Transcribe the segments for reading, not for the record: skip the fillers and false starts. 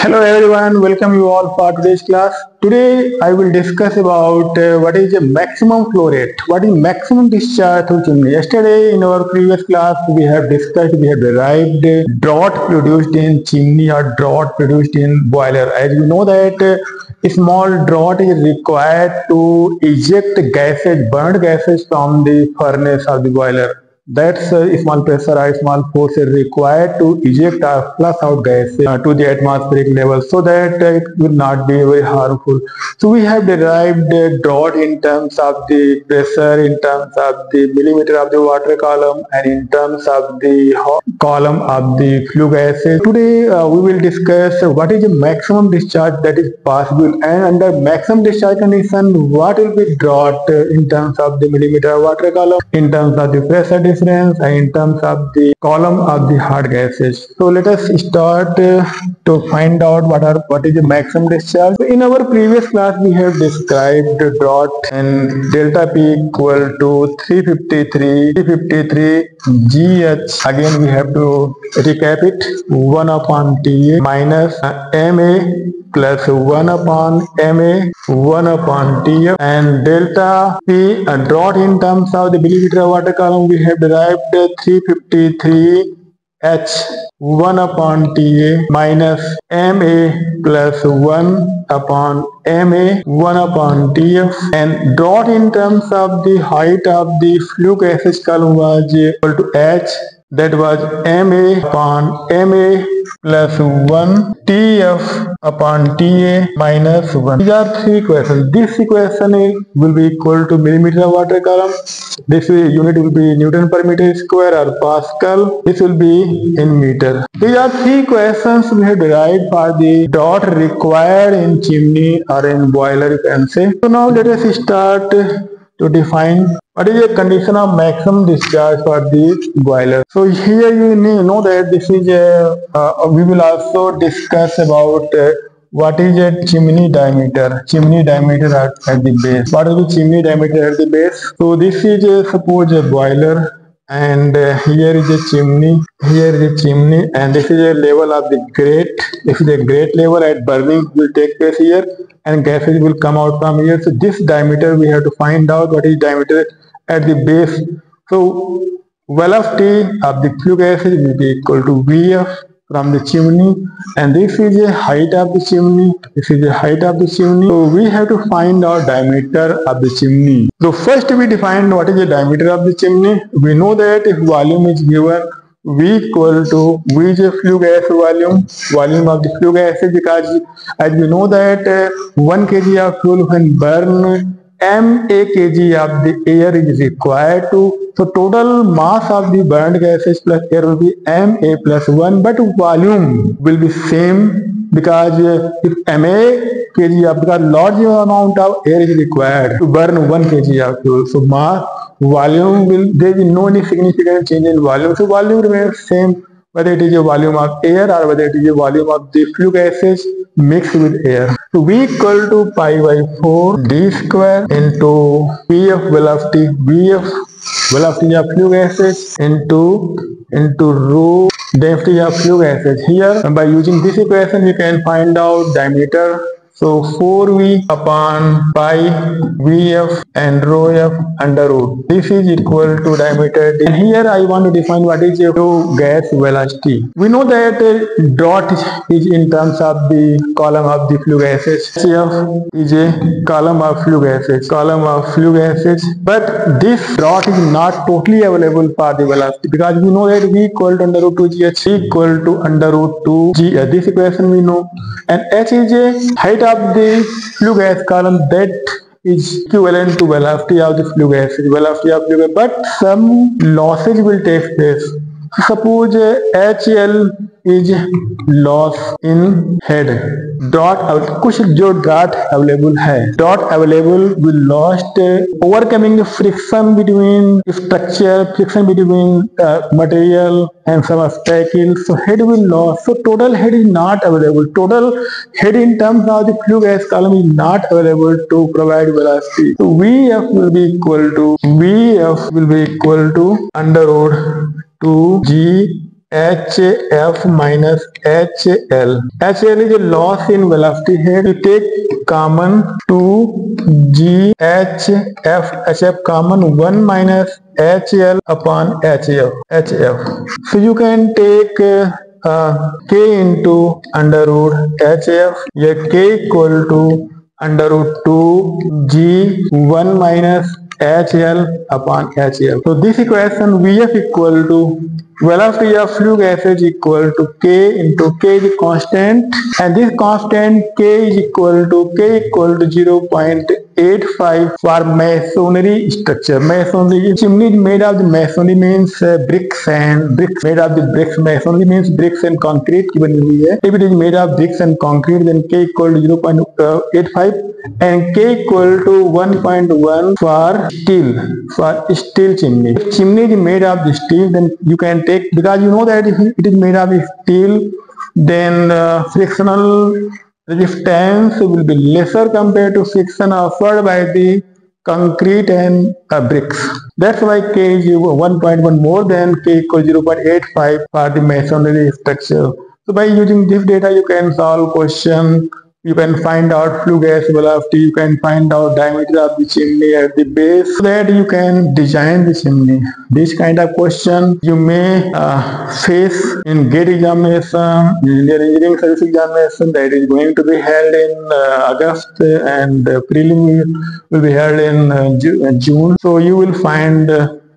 Hello everyone, welcome you all for today's class. Today I will discuss about what is the maximum flow rate, what is maximum discharge through chimney. Yesterday in our previous class we have derived draught produced in chimney or draught produced in boiler. As you know that a small draught is required to eject gases, burned gases from the furnace or the boiler. That's a small pressure or small force is required to eject or flush out gas to the atmospheric level so that it will not be very harmful. So we have derived the draught in terms of the pressure, in terms of the millimeter of the water column, and in terms of the column of the flue gases. Today we will discuss what is the maximum discharge that is possible, and under maximum discharge condition what will be draught in terms of the millimeter of water column, in terms of the pressure difference, and in terms of the column of the hard gases. So let us start to find out what is the maximum discharge. So in our previous class we have described the draught and delta P equal to 353 GH. Again we have to recap it. 1 upon TA minus MA plus 1 upon MA 1 upon TF, and delta P draught in terms of the millimeter of water column we have derived 353 H 1 upon TA minus MA plus 1 upon MA 1 upon TF, and draught in terms of the height of the flue gases column was equal to H, that was MA upon MA plus 1 TF upon TA minus 1. These are three equations. This equation will be equal to millimeter of water column. This unit will be Newton per meter square or Pascal. This will be in meter. These are three equations we have derived for the draught required in chimney or in boiler, you can say. So now let us start to define what is the condition of maximum discharge for the boiler. So here you know that this is we will also discuss about what is a chimney diameter. Chimney diameter at the base. What is the chimney diameter at the base? So this is suppose a boiler, and here is a chimney, here is a chimney, and this is a level of the grate. This is a grate level at burning will take place here, and gases will come out from here. So this diameter we have to find out what is diameter at the base. So velocity of the flue gases will be equal to Vf from the chimney, and this is a height of the chimney. This is the height of the chimney. So we have to find out diameter of the chimney. So first we define what is the diameter of the chimney. We know that if volume is given, V equal to V is a flue gas volume of the flue gases, because as we know that 1 kg of fuel when burn, MA kg of the air is required to. So total mass of the burned gases plus air will be MA plus 1, but volume will be same, because if MA kg of, because large amount of air is required to burn 1 kg of fuel. So mass volume will, there will be no any significant change in volume. So volume remains same, whether it is a volume of air or whether it is a volume of the flue gases mixed with air. So V equal to pi by 4 d square into Vf velocity of flue gases into rho density of flue gases. Here by using this equation you can find out diameter. So 4V upon pi Vf and rho f under root. This is equal to diameter. And here I want to define what is a gas velocity. We know that draught is in terms of the column of the flue gases. Cf is a column of flue gases. But this draught is not totally available for the velocity, because we know that V equal to under root 2 GH, equal to under root 2 GH. This equation we know. And H is a height of the flue gas column, that is equivalent to velocity of the flue gas, but some losses will take place. Suppose HL is loss in head. Dot कुछ जो dot available है, dot available will lost overcoming friction between structure, friction between material and some obstacle. So head will lost. So total head is not available. Total head in terms of the flue gas column is not available to provide velocity. So Vf will be equal to under root 2 G HF minus HL. HL is a loss in velocity here. You take common 2G HF. HF common 1 minus HL upon HF. So you can take K into under root HF. Here K equal to under root 2G 1 minus HL upon HF. So this equation Vf equal to velocity of fluid gas is equal to K into K is a constant, and this constant K is equal to 0.85 for masonry structure. Masonry chimney is made of the masonry means bricks and bricks made of the bricks. Masonry means bricks and concrete given here. If it is made of bricks and concrete, then K equal to 0.85 and K equal to 1.1 for steel chimney. If chimney is made of the steel, then you can take, because you know that if it is made of steel, then frictional resistance will be lesser compared to friction offered by the concrete and bricks. That's why K is 1.1 more than K equals 0.85 for the masonry structure. So by using this data, you can solve question. You can find out flue gas velocity, you can find out diameter of the chimney at the base, so that you can design the chimney. This kind of question you may face in GATE examination, Indian Engineering Service examination that is going to be held in August, and prelim will be held in June. So you will find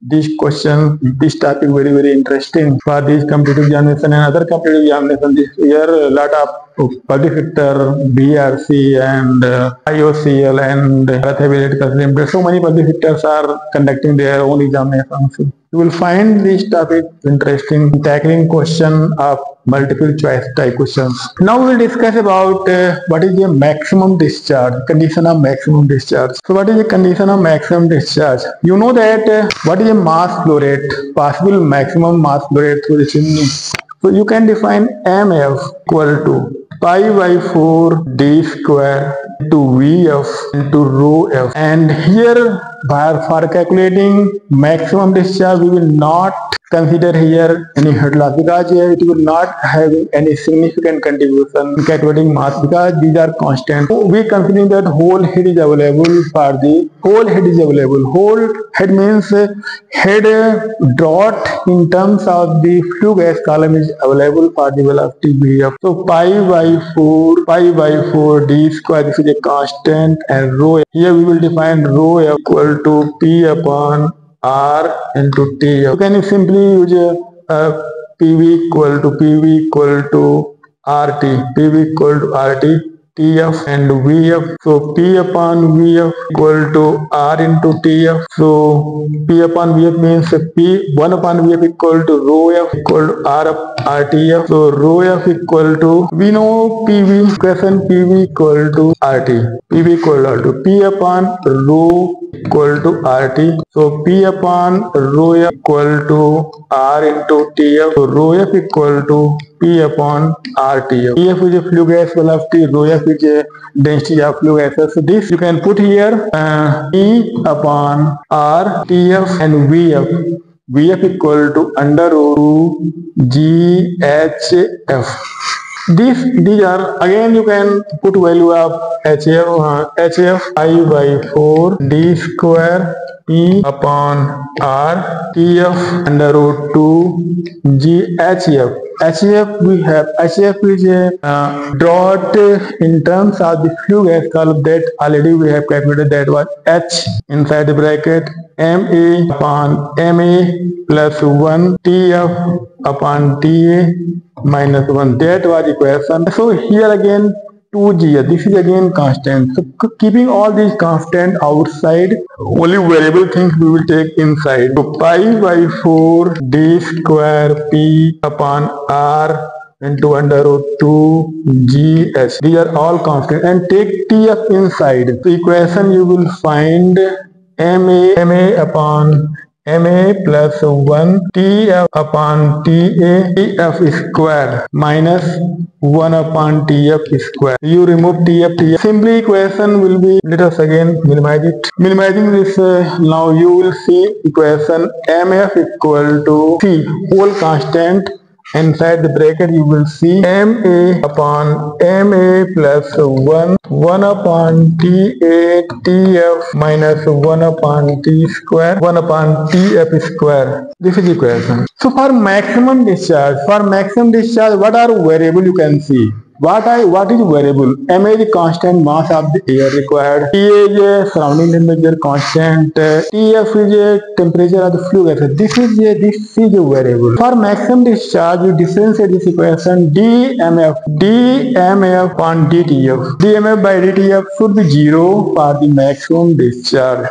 this question, this topic very interesting for this competitive examination and other competitive examination this year. A lot of public sector, BRC and IOCL and Bharat Heavy Electricals Limited, so many public sectors are conducting their own examinations. You will find this topic interesting, tackling question of multiple choice type questions. Now we will discuss about what is the maximum discharge, condition of maximum discharge. So what is the condition of maximum discharge? You know that what is a mass flow rate, possible maximum mass flow rate through the chimney. So you can define MF equal to pi by 4 d square into Vf into rho f, and here for calculating maximum discharge we will not consider here any head loss, because here it will not have any significant contribution in calculating mass, because these are constant. So we consider that whole head is available for the whole head is available. Whole head means head dot in terms of the flue gas column is available for the velocity Vf. So pi by 4 d square, this is a constant, and rho, here we will define rho f equal to P upon R into T. You can simply use PV equal to RT, PV equal to RT, TF and VF. So P upon VF equal to R into TF. So P upon VF means P 1 upon VF equal to rho F equal to RTF. So rho F equal to, we know PV, equation PV equal to RT. PV equal to P upon rho equal to RT. So P upon rho F equal to R into TF. So rho F equal to P upon RTF. TF is a flue gas velocity, rho F is a density of flue gases. So this you can put here P upon R, TF and VF. VF equal to under root GHF. These are, again you can put value of HF I by 4 d square P upon R, TF under root 2 GHF. HF we have, HF is a dot in terms of the flue gas column that already we have calculated, that was H inside the bracket, MA upon MA plus 1 TF upon TA minus 1, that was equation. So here again 2G, this is again constant. So keeping all these constant outside, only variable things we will take inside. So pi by 4 d square P upon R into under root 2 GH. These are all constant, and take TF inside. So equation you will find MA upon MA plus 1 TF upon TA, TF square minus 1 upon TF square. You remove TF. Simply equation will be, let us again minimize it. Minimizing this, now you will see equation MF equal to C, whole constant, Inside the bracket you will see MA upon MA plus 1 upon TA TF minus 1 upon T square 1 upon TF square. This is the equation. So for maximum discharge, what are variable you can see? What is variable? Ma is the constant mass of the air required. Ta is a surrounding temperature constant. Tf is a temperature of the fluid gas. This is a variable. For maximum discharge, you differentiate this equation dmf upon dtf. Dmf by dtf should be 0 for the maximum discharge.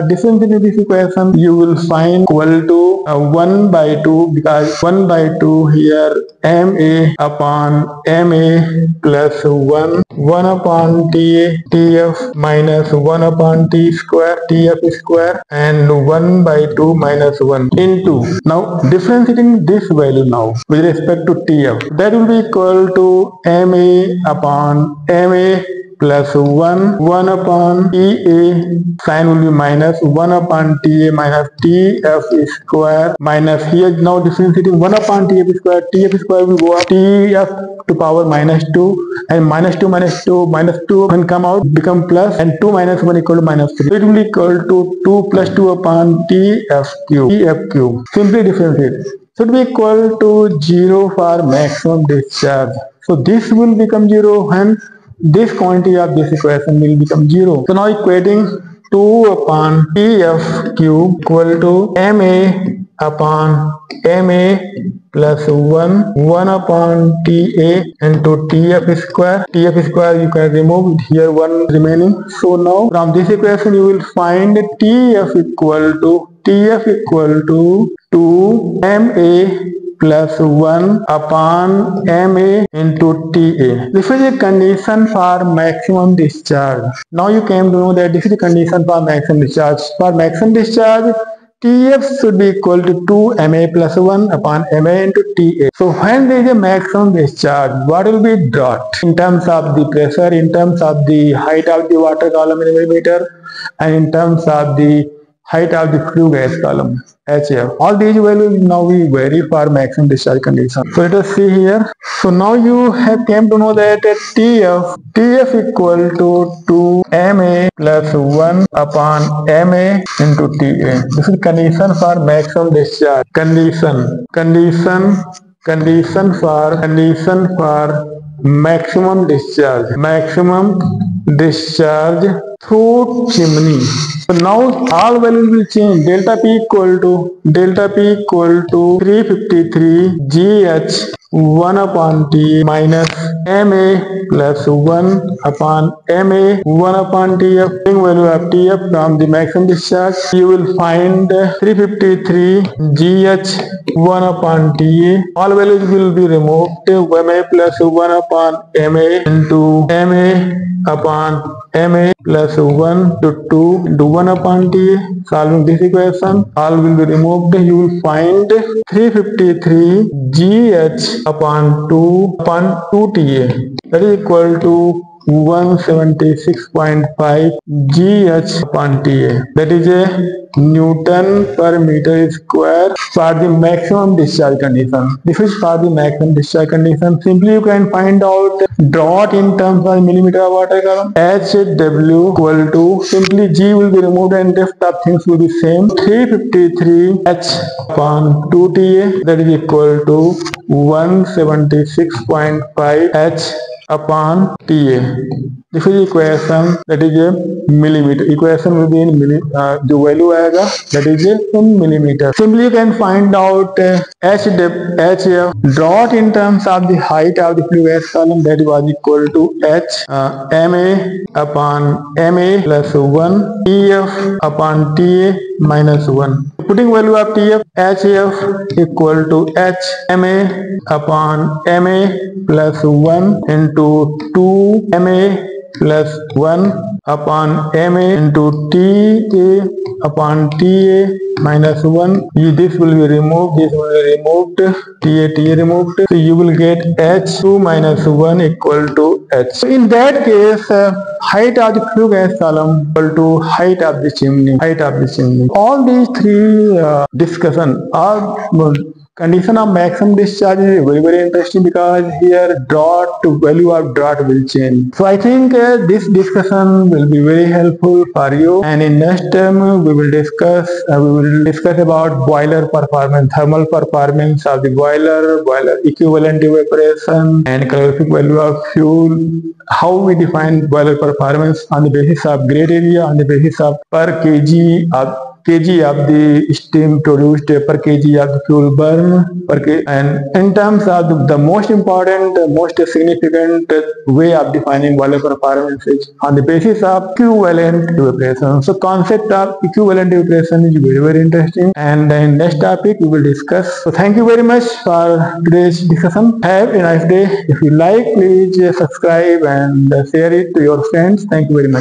Differentiate this equation, you will find equal to 1 by 2, because 1 by 2 here Ma upon Ma plus 1 upon Tf minus 1 upon T square Tf square and 1 by 2 minus 1 into, now differentiating this value now with respect to Tf, that will be equal to Ma upon Ma plus 1 upon Ta, sign will be minus 1 upon Ta minus Tf square minus, here now differentiating 1 upon Tf square will go up Tf to power minus 2, and minus 2 when come out become plus, and 2 minus 1 equal to minus 3. It will be equal to 2 plus 2 upon Tf cube. Simply differentiate. Should be equal to 0 for maximum discharge. So this will become 0 when this quantity of this equation will become 0. So now equating 2 upon Tf cube equal to Ma upon Ma plus 1 upon Ta into Tf square. Tf square you can remove, here 1 remaining. So now from this equation you will find Tf equal to 2 Ma plus 1 upon Ma into Ta. This is a condition for maximum discharge. Now you came to know that this is the condition for maximum discharge. For maximum discharge, Tf should be equal to 2 Ma plus 1 upon Ma into Ta. So when there is a maximum discharge, what will be dot in terms of the pressure, in terms of the height of the water column in millimeter, and in terms of the height of the flue gas column HF. All these values now we vary for maximum discharge condition. So let us see here. So now you have came to know that Tf equal to 2 Ma plus 1 upon Ma into Ta. This is condition for maximum discharge. Condition for maximum discharge through chimney. So now all values will change. Delta P equal to 353 GH 1 upon T minus Ma plus 1 upon Ma 1 upon Tf. Value of Tf from the maximum discharge, you will find 353 GH 1 upon Ta. All values will be removed. Ma plus 1 upon Ma into Ma upon Ma plus 1 to 2 into 1 upon Ta. Solving this equation, all will be removed. You will find 353 GH upon 2 upon 2Ta. That is equal to 176.5 GH upon Ta. That is a Newton per meter square for the maximum discharge condition. This is for the maximum discharge condition. Simply you can find out dot in terms of millimeter of water column. HW equal to, simply G will be removed and rest of things will be same. 353 H upon 2Ta, that is equal to 176.5 H upon Ta. This is equation, that is a millimeter. Equation will be in the value आएगा, that is in millimeter. Simply you can find out HF dot in terms of the height of the flue gas column, that was equal to H Ma upon Ma plus 1 Tf upon Ta minus 1. Putting value of Tf, HF equal to H Ma upon Ma plus 1 into 2 Ma plus 1 upon Ma into Ta upon Ta minus 1. This will be removed, Ta removed. So you will get H2 minus 1 equal to H. So in that case, height of the flue gas column equal to height of the chimney. All these three discussion are Condition of maximum discharge is very interesting because here value of drought will change. So I think this discussion will be very helpful for you, and in next term we will discuss about boiler performance, thermal performance of the boiler equivalent evaporation, and calorific value of fuel. How we define boiler performance on the basis of grade area, on the basis of per kg of the steam produced, per kg of the fuel burn, and in terms of the most important, most significant way of defining boiler performance is on the basis of equivalent evaporation. So concept of equivalent evaporation is very interesting, and in next topic we will discuss. So thank you very much for today's discussion. Have a nice day. If you like, please subscribe and share it to your friends. Thank you very much.